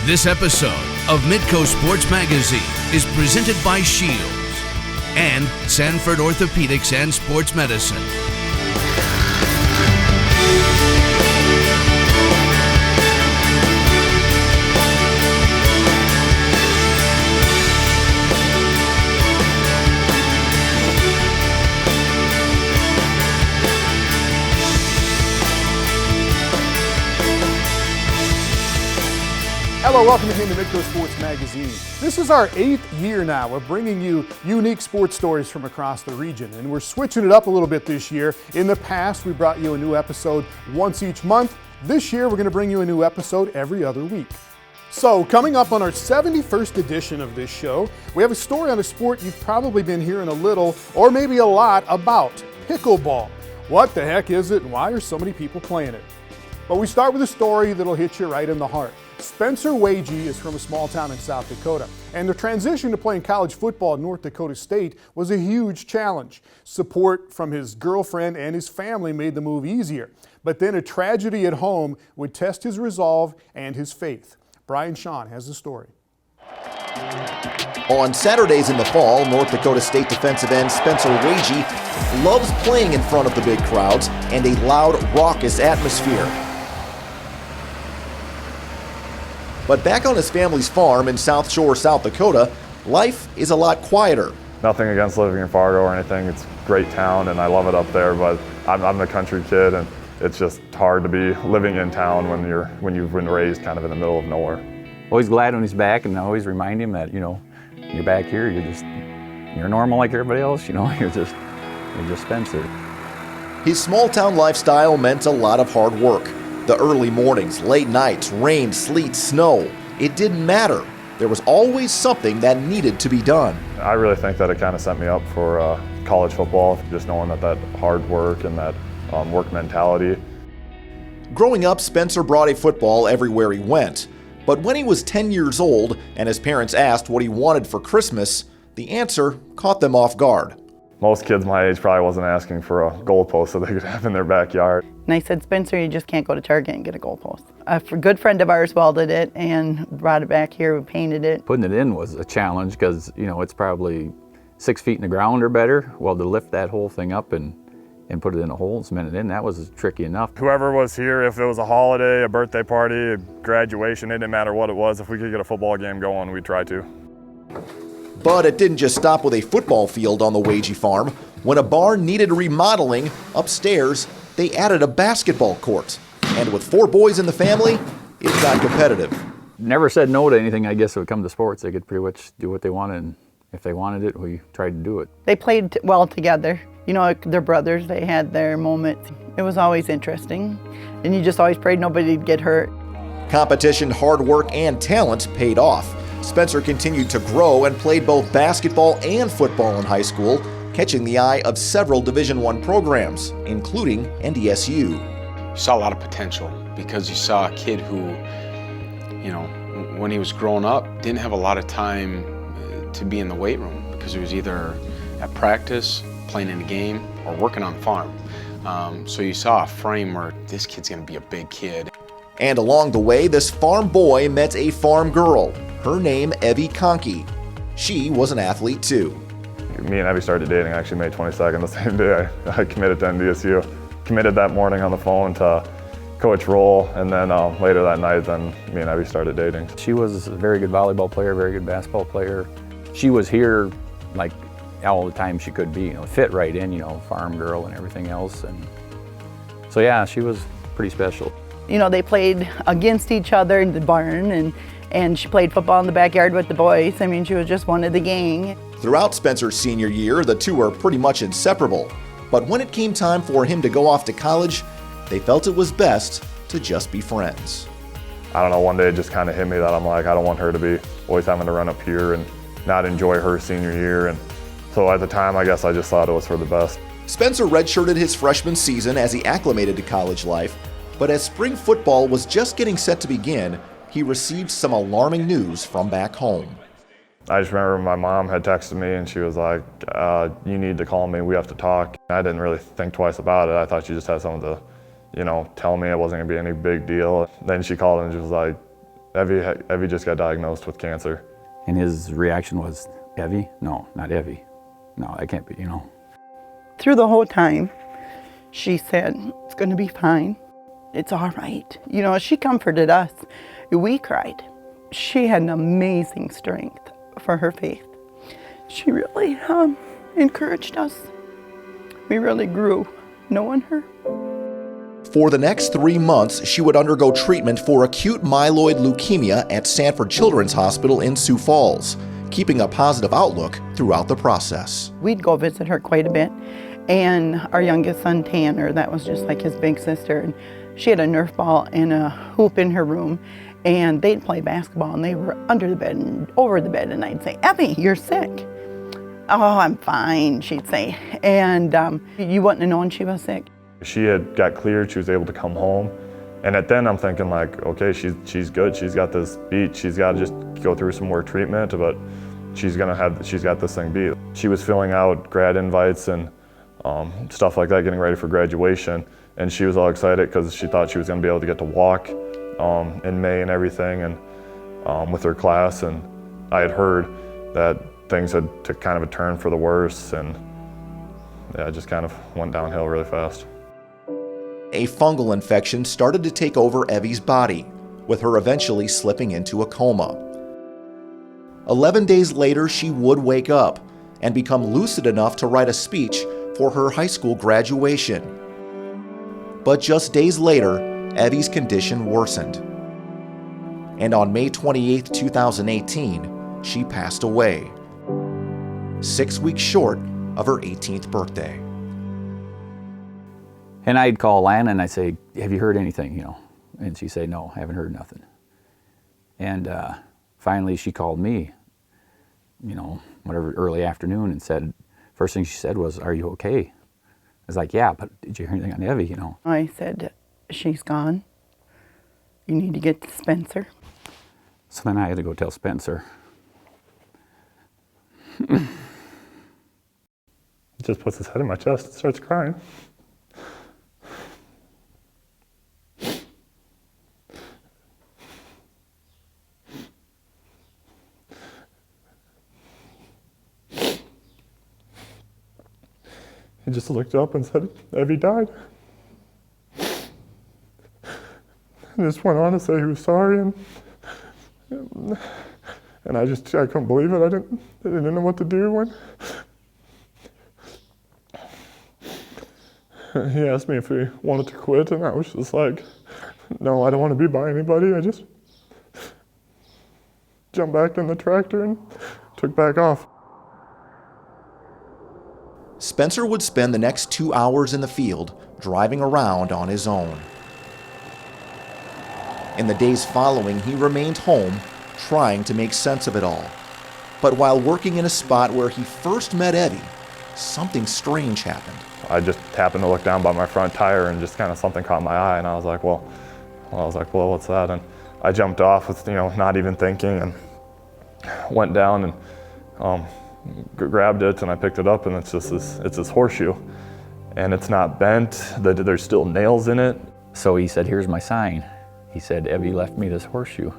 This episode of Midco Sports Magazine is presented by Shields and Sanford Orthopedics and Sports Medicine. Hello, welcome again to Midco Sports Magazine. This is our 8th year now of bringing you unique sports stories from across the region, and we're switching it up a little bit this year. In the past, we brought you a new episode once each month. This year, we're going to bring you a new episode every other week. So, coming up on our 71st edition of this show, we have a story on a sport you've probably been hearing a little or maybe a lot about, pickleball. What the heck is it and why are so many people playing it? But we start with a story that'll hit you right in the heart. Spencer Waege is from a small town in South Dakota, and the transition to playing college football at North Dakota State was a huge challenge. Support from his girlfriend and his family made the move easier, but then a tragedy at home would test his resolve and his faith. Brian Shawn has the story. On Saturdays in the fall, North Dakota State defensive end Spencer Waege loves playing in front of the big crowds and a loud, raucous atmosphere. But back on his family's farm in South Shore, South Dakota, life is a lot quieter. Nothing against living in Fargo or anything. It's a great town and I love it up there, but I'm a country kid and it's just hard to be living in town when you've been raised kind of in the middle of nowhere. Always glad when he's back, and I always remind him that, you're back here, you're normal like everybody else, you're just Spencer. His small town lifestyle meant a lot of hard work. The early mornings, late nights, rain, sleet, snow, it didn't matter. There was always something that needed to be done. I really think that it kind of set me up for college football, just knowing that hard work and that work mentality. Growing up, Spencer brought a football everywhere he went. But when he was 10 years old and his parents asked what he wanted for Christmas, the answer caught them off guard. Most kids my age probably wasn't asking for a goalpost so they could have in their backyard. And I said, Spencer, you just can't go to Target and get a goalpost. A good friend of ours welded it and brought it back here, we painted it. Putting it in was a challenge because, it's probably 6 feet in the ground or better. Well, to lift that whole thing up and put it in a hole and cement it in, that was tricky enough. Whoever was here, if it was a holiday, a birthday party, a graduation, it didn't matter what it was. If we could get a football game going, we'd try to. But it didn't just stop with a football field on the Waege farm. When a barn needed remodeling, upstairs, they added a basketball court. And with 4 boys in the family, it got competitive. Never said no to anything, I guess, when it come to sports. They could pretty much do what they wanted, and if they wanted it, we tried to do it. They played well together. They're brothers, they had their moments. It was always interesting, and you just always prayed nobody'd get hurt. Competition, hard work, and talent paid off. Spencer continued to grow and played both basketball and football in high school, catching the eye of several Division I programs, including NDSU. You saw a lot of potential because you saw a kid who, when he was growing up, didn't have a lot of time to be in the weight room because he was either at practice, playing in a game, or working on farm. So you saw a frame where this kid's gonna be a big kid. And along the way, this farm boy met a farm girl. Her name, Evie Conkey. She was an athlete too. Me and Evie started dating actually May 22nd, the same day I committed to NDSU. Committed that morning on the phone to Coach Roll, and then later that night, then me and Evie started dating. She was a very good volleyball player, very good basketball player. She was here like all the time she could be, fit right in, farm girl and everything else. And so yeah, she was pretty special. They played against each other in the barn, and she played football in the backyard with the boys. She was just one of the gang. Throughout Spencer's senior year, the two were pretty much inseparable. But when it came time for him to go off to college, they felt it was best to just be friends. I don't know, one day it just kind of hit me that I'm like, I don't want her to be always having to run up here and not enjoy her senior year. And so at the time, I guess I just thought it was for the best. Spencer redshirted his freshman season as he acclimated to college life. But as spring football was just getting set to begin, he received some alarming news from back home. I just remember my mom had texted me and she was like, you need to call me, we have to talk. I didn't really think twice about it. I thought she just had something to, tell me it wasn't gonna be any big deal. Then she called and she was like, Evie just got diagnosed with cancer. And his reaction was, Evie? No, not Evie. No, that can't be, you know. Through the whole time, she said, it's going to be fine. It's all right. You know, she comforted us. We cried. She had an amazing strength for her faith. She really encouraged us. We really grew knowing her. For the next 3 months, she would undergo treatment for acute myeloid leukemia at Sanford Children's Hospital in Sioux Falls, keeping a positive outlook throughout the process. We'd go visit her quite a bit, and our youngest son, Tanner, that was just like his big sister, and she had a Nerf ball and a hoop in her room, and they'd play basketball, and they were under the bed and over the bed, and I'd say, Evie, you're sick. Oh, I'm fine, she'd say, and you wouldn't have known she was sick. She had got cleared, she was able to come home. And at then I'm thinking like, okay, she's good, she's got this beat, she's got to just go through some more treatment, but she's got this thing beat. She was filling out grad invites and stuff like that, getting ready for graduation. And she was all excited because she thought she was gonna be able to get to walk in May and everything, and with her class. And I had heard that things had took kind of a turn for the worse, and yeah, it just kind of went downhill really fast. A fungal infection started to take over Evie's body, with her eventually slipping into a coma. 11 days later, she would wake up and become lucid enough to write a speech for her high school graduation. But just days later, Evie's condition worsened. And on May 28, 2018, she passed away, 6 weeks short of her 18th birthday. And I'd call Lana and I'd say, have you heard anything, you know? And she'd say, no, haven't heard nothing. And finally she called me, you know, whatever, early afternoon, and said, first thing she said was, are you okay? I was like, yeah, but did you hear anything on Evie, you know? I said, she's gone. You need to get to Spencer. So then I had to go tell Spencer. He just puts his head in my chest and starts crying. He just looked up and said, Evie died. And just went on to say he was sorry, and I couldn't believe it. I didn't know what to do when he asked me if he wanted to quit, and I was just like, no, I don't want to be by anybody. I just jumped back in the tractor and took back off. Spencer would spend the next 2 hours in the field driving around on his own. In the days following, he remained home, trying to make sense of it all. But while working in a spot where he first met Evie, something strange happened. I just happened to look down by my front tire and just kind of something caught my eye, and I was like, well, what's that? And I jumped off with, not even thinking, and went down and grabbed it, and I picked it up, and it's this horseshoe, and it's not bent. There's still nails in it. So he said, here's my sign. He said, Evie left me this horseshoe.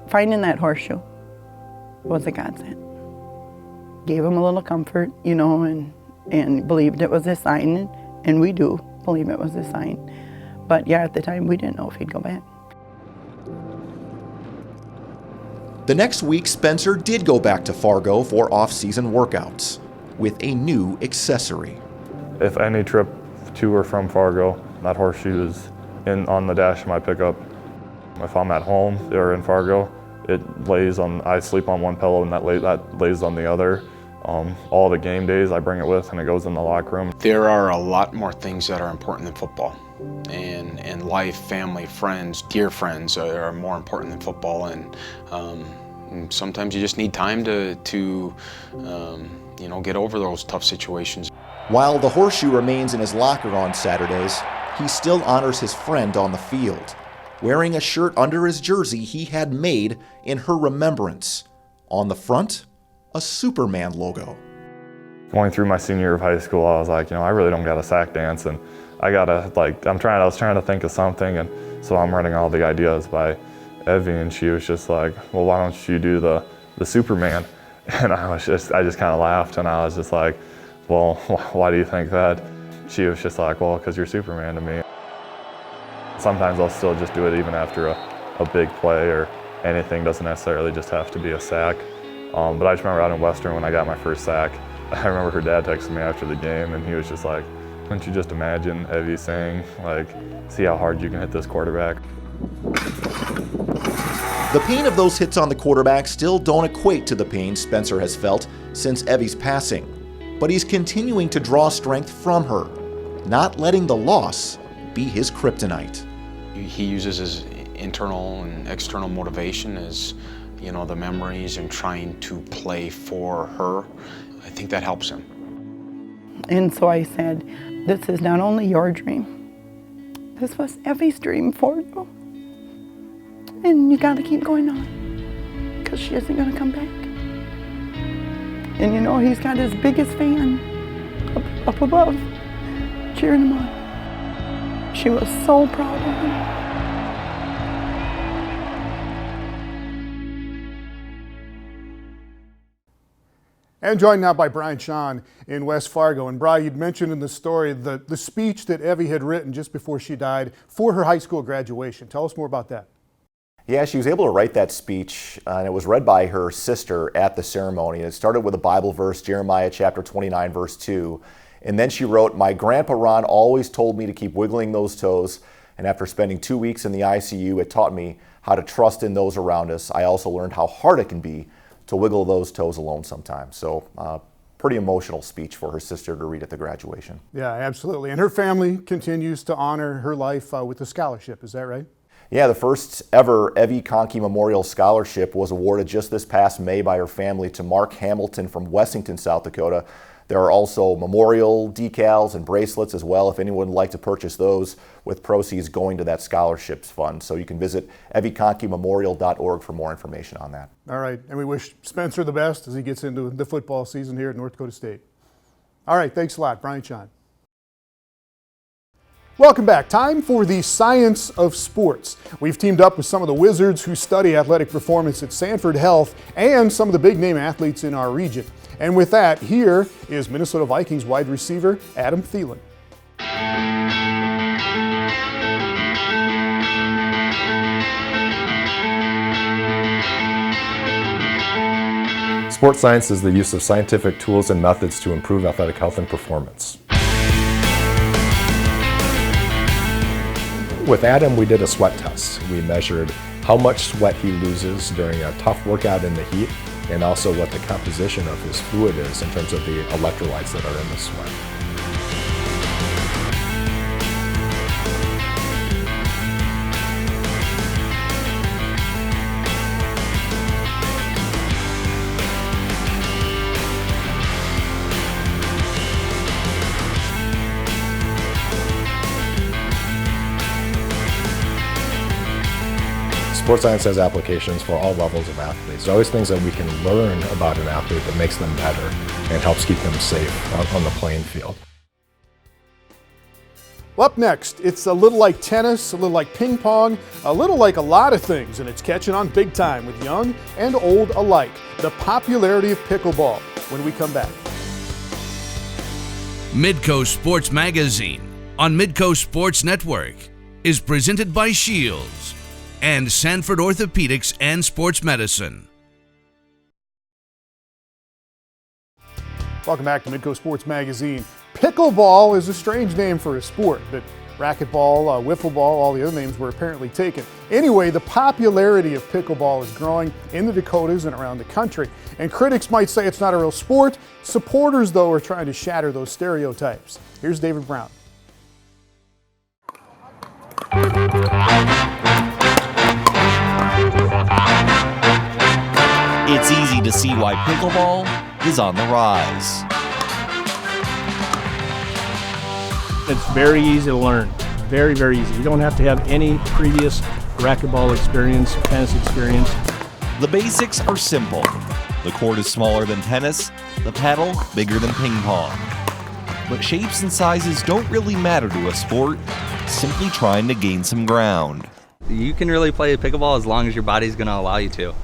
Finding that horseshoe was a godsend. Gave him a little comfort, and believed it was a sign, and we do believe it was a sign. But yeah, at the time, we didn't know if he'd go back. The next week, Spencer did go back to Fargo for off-season workouts with a new accessory. If any trip to or from Fargo, that horseshoe is on the dash of my pickup. If I'm at home or in Fargo, I sleep on one pillow, and that lays on the other. All the game days I bring it with, and it goes in the locker room. There are a lot more things that are important than football. And life, family, friends, dear friends are more important than football. And sometimes you just need time to get over those tough situations. While the horseshoe remains in his locker on Saturdays, he still honors his friend on the field, wearing a shirt under his jersey he had made in her remembrance. On the front, a Superman logo. Going through my senior year of high school, I was like, I really don't got a sack dance, and I was trying to think of something, and so I'm running all the ideas by Evie, and she was just like, well, why don't you do the Superman? And I just kind of laughed, and I was just like, well, why do you think that? She was just like, well, because you're Superman to me. Sometimes I'll still just do it even after a big play or anything. Doesn't necessarily just have to be a sack. But I just remember out in Western when I got my first sack, I remember her dad texted me after the game, and he was just like, couldn't you just imagine Evie saying, like, see how hard you can hit this quarterback? The pain of those hits on the quarterback still don't equate to the pain Spencer has felt since Evie's passing. But he's continuing to draw strength from her, not letting the loss be his kryptonite. He uses his internal and external motivation as, the memories and trying to play for her. I think that helps him. And so I said, this is not only your dream, this was Evie's dream for you. And you gotta keep going on, because she isn't gonna come back. And he's got his biggest fan up above, cheering him on. She was so proud of him. And joined now by Brian Sean in West Fargo. And Brian, you'd mentioned in the story the speech that Evie had written just before she died for her high school graduation. Tell us more about that. Yeah, she was able to write that speech, and it was read by her sister at the ceremony. It started with a Bible verse, Jeremiah chapter 29, verse 2. And then she wrote, "My grandpa Ron always told me to keep wiggling those toes. And after spending 2 weeks in the ICU, it taught me how to trust in those around us. I also learned how hard it can be to wiggle those toes alone sometimes." So pretty emotional speech for her sister to read at the graduation. Yeah, absolutely. And her family continues to honor her life with a scholarship. Is that right? Yeah, the first ever Evie Conkey Memorial Scholarship was awarded just this past May by her family to Mark Hamilton from Wessington, South Dakota. There are also memorial decals and bracelets as well if anyone would like to purchase those, with proceeds going to that scholarships fund. So you can visit evieconkeymemorial.org for more information on that. All right, and we wish Spencer the best as he gets into the football season here at North Dakota State. All right, thanks a lot, Brian Sean. Welcome back. Time for the science of sports. We've teamed up with some of the wizards who study athletic performance at Sanford Health and some of the big name athletes in our region. And with that, here is Minnesota Vikings wide receiver Adam Thielen. Sports science is the use of scientific tools and methods to improve athletic health and performance. With Adam, we did a sweat test. We measured how much sweat he loses during a tough workout in the heat, and also what the composition of his fluid is in terms of the electrolytes that are in the sweat. Sports science has applications for all levels of athletes. There's always things that we can learn about an athlete that makes them better and helps keep them safe on the playing field. Well, up next, it's a little like tennis, a little like ping pong, a little like a lot of things, and it's catching on big time with young and old alike. The popularity of pickleball when we come back. Midco Sports Magazine on Midco Sports Network is presented by Shields and Sanford Orthopedics and Sports Medicine. Welcome back to Midco Sports Magazine. Pickleball is a strange name for a sport, but racquetball, wiffle ball, all the other names were apparently taken. Anyway, the popularity of pickleball is growing in the Dakotas and around the country. And critics might say it's not a real sport. Supporters, though, are trying to shatter those stereotypes. Here's David Brown. It's easy to see why pickleball is on the rise. It's very easy to learn. Very, very easy. You don't have to have any previous racquetball experience, tennis experience. The basics are simple. The court is smaller than tennis, the paddle bigger than ping pong. But shapes and sizes don't really matter to a sport, simply trying to gain some ground. you can really play pickleball as long as your body's going to allow you to.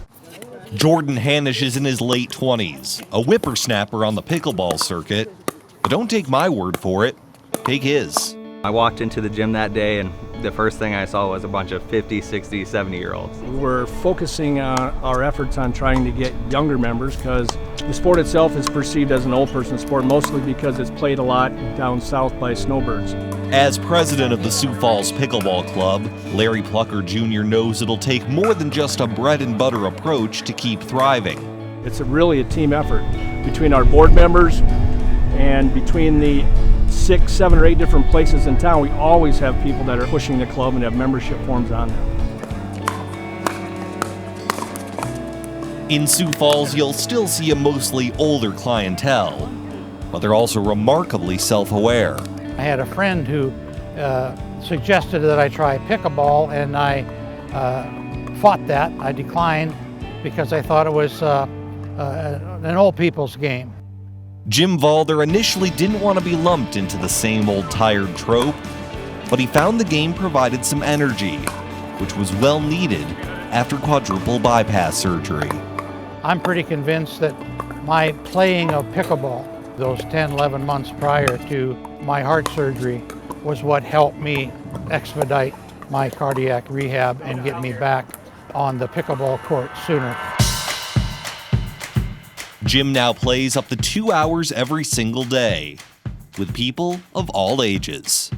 Jordan Hanisch is in his late 20s, a whippersnapper on the pickleball circuit. But don't take my word for it, take his. I walked into the gym that day and the first thing I saw was a bunch of 50, 60, 70-year-olds. We're focusing our efforts on trying to get younger members because the sport itself is perceived as an old person sport, mostly because it's played a lot down south by snowbirds. As president of the Sioux Falls Pickleball Club, Larry Plucker Jr. knows it'll take more than just a bread and butter approach to keep thriving. It's really a team effort between our board members and between the 6, 7, or 8 different places in town. We always have people that are pushing the club and have membership forms on them. In Sioux Falls, you'll still see a mostly older clientele, but they're also remarkably self-aware. I had a friend who suggested that I try pickleball, and I fought that. I declined because I thought it was an old people's game. Jim Valder initially didn't want to be lumped into the same old tired trope, but he found the game provided some energy, which was well needed after quadruple bypass surgery. I'm pretty convinced that my playing of pickleball, those 10, 11 months prior to my heart surgery, was what helped me expedite my cardiac rehab and get me back on the pickleball court sooner. Jim now plays up to 2 hours every single day with people of all ages.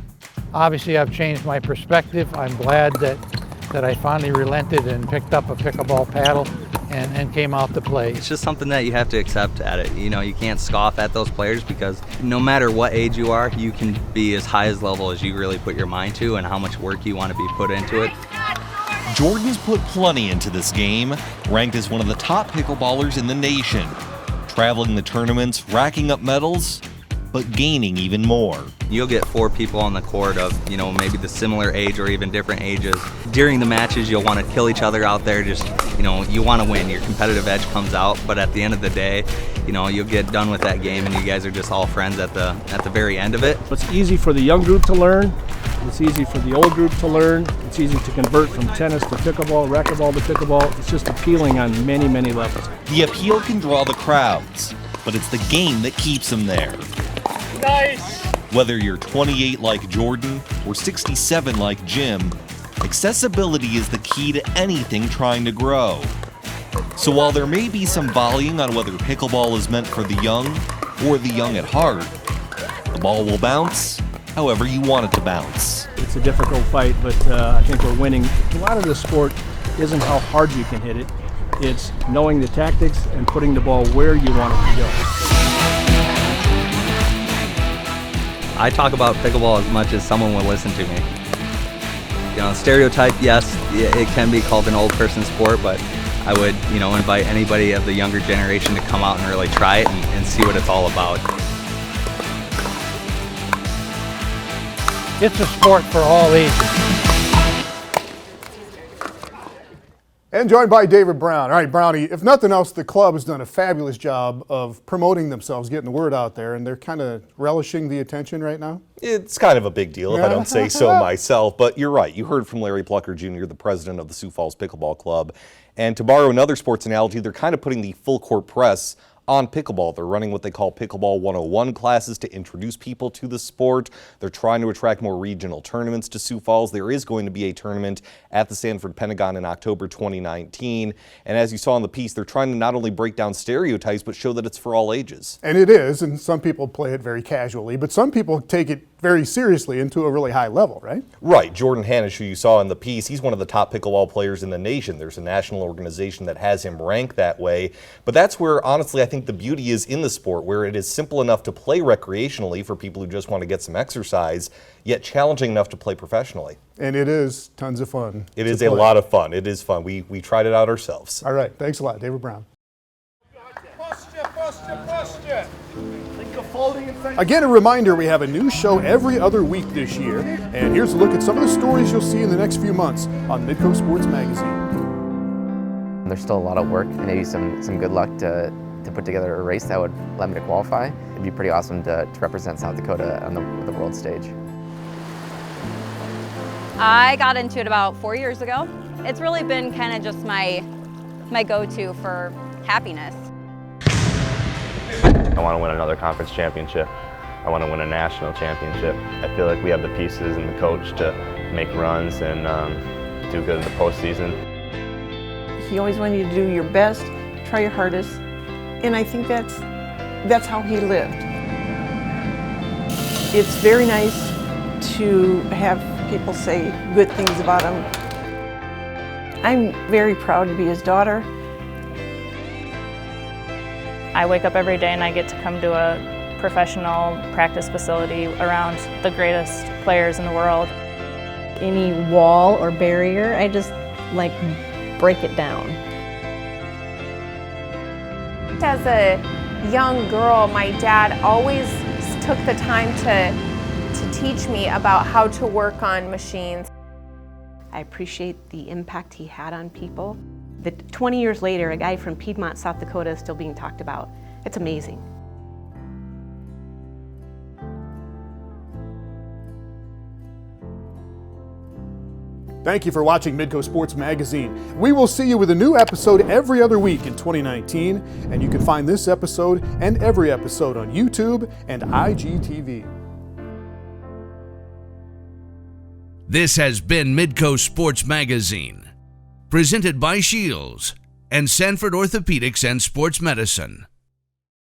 Obviously, I've changed my perspective. I'm glad that I finally relented and picked up a pickleball paddle and came out to play. It's just something that you have to accept at it. You know, you can't scoff at those players because no matter what age you are, you can be as high as level as you really put your mind to and how much work you want to be put into it. Jordan's put plenty into this game, ranked as one of the top pickleballers in the nation, traveling the tournaments, racking up medals, but gaining even more. You'll get 4 people on the court of, you know, maybe the similar age or even different ages. During the matches, you'll want to kill each other out there. Just, you know, you want to win. Your competitive edge comes out, but at the end of the day, you know, you'll get done with that game and you guys are just all friends at the very end of it. It's easy for the young group to learn. It's easy for the old group to learn. It's easy to convert from tennis to pickleball, racquetball to pickleball. It's just appealing on many, many levels. The appeal can draw the crowds, but it's the game that keeps them there. Nice! Whether you're 28 like Jordan or 67 like Jim, accessibility is the key to anything trying to grow. So while there may be some volleying on whether pickleball is meant for the young or the young at heart, the ball will bounce however you want it to bounce. It's a difficult fight, but I think we're winning. A lot of the sport isn't how hard you can hit it. It's knowing the tactics and putting the ball where you want it to go. I talk about pickleball as much as someone will listen to me. You know, stereotype, yes, it can be called an old person sport, but I would, you know, invite anybody of the younger generation to come out and really try it and see what it's all about. It's a sport for all ages. And joined by David Brown. All right, Brownie, if nothing else, the club has done a fabulous job of promoting themselves, getting the word out there, and they're kind of relishing the attention right now. It's kind of a big deal if I don't say so myself, but you're right. You heard from Larry Plucker Jr., the president of the Sioux Falls Pickleball Club. And to borrow another sports analogy, they're kind of putting the full court press on pickleball. They're running what they call Pickleball 101 classes to introduce people to the sport. They're trying to attract more regional tournaments to Sioux Falls. There is going to be a tournament at the Sanford Pentagon in October 2019. And as you saw in the piece, they're trying to not only break down stereotypes, but show that it's for all ages. And it is, and some people play it very casually, but some people take it very seriously and to a really high level, right? Right. Jordan Hanisch, who you saw in the piece, he's one of the top pickleball players in the nation. There's a national organization that has him ranked that way. But that's where, honestly, I think the beauty is in the sport, where it is simple enough to play recreationally for people who just want to get some exercise, yet challenging enough to play professionally. And it is tons of fun. It is a lot of fun. It is fun. We tried it out ourselves. All right. Thanks a lot, David Brown. Again, a reminder, we have a new show every other week this year. And here's a look at some of the stories you'll see in the next few months on Midco Sports Magazine. There's still a lot of work and maybe some good luck to put together a race that would let me to qualify. It'd be pretty awesome to represent South Dakota on the world stage. I got into it about 4 years ago. It's really been kind of just my go-to for happiness. I want to win another conference championship. I want to win a national championship. I feel like we have the pieces and the coach to make runs and do good in the postseason. He always wanted you to do your best, try your hardest, and I think that's how he lived. It's very nice to have people say good things about him. I'm very proud to be his daughter. I wake up every day and I get to come to a professional practice facility around the greatest players in the world. Any wall or barrier, I just like break it down. As a young girl, my dad always took the time to teach me about how to work on machines. I appreciate the impact he had on people. That 20 years later, a guy from Piedmont, South Dakota is still being talked about. It's amazing. Thank you for watching Midco Sports Magazine. We will see you with a new episode every other week in 2019, and you can find this episode and every episode on YouTube and IGTV. This has been Midco Sports Magazine, presented by Shields and Sanford Orthopedics and Sports Medicine.